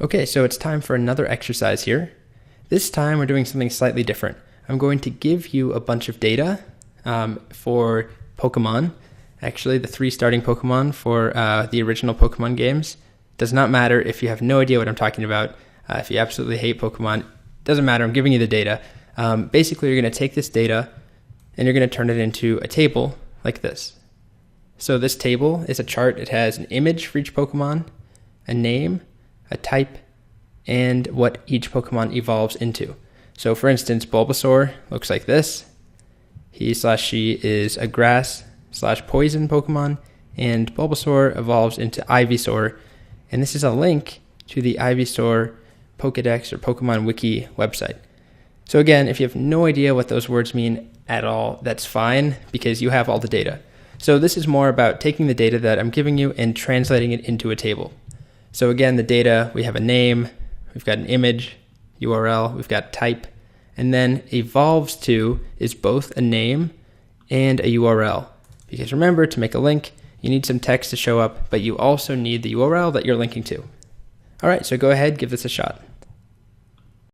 Okay, so it's time for another exercise here. This time we're doing something slightly different. I'm going to give you a bunch of data for Pokemon. Actually, the 3 starting Pokemon for the original Pokemon games. Does not matter if you have no idea what I'm talking about. If you absolutely hate Pokemon, doesn't matter. I'm giving you the data. Basically, you're going to take this data and you're going to turn it into a table like this. So this table is a chart. It has an image for each Pokemon, a name, a type, and what each Pokemon evolves into. So for instance, Bulbasaur looks like this. He/she is a grass/poison Pokemon, and Bulbasaur evolves into Ivysaur. And this is a link to the Ivysaur Pokedex or Pokemon Wiki website. So again, if you have no idea what those words mean at all, that's fine because you have all the data. So this is more about taking the data that I'm giving you and translating it into a table. So again, the data, we have a name, we've got an image, URL, we've got type, and then evolves to is both a name and a URL. Because remember, to make a link, you need some text to show up, but you also need the URL that you're linking to. All right, so go ahead, give this a shot.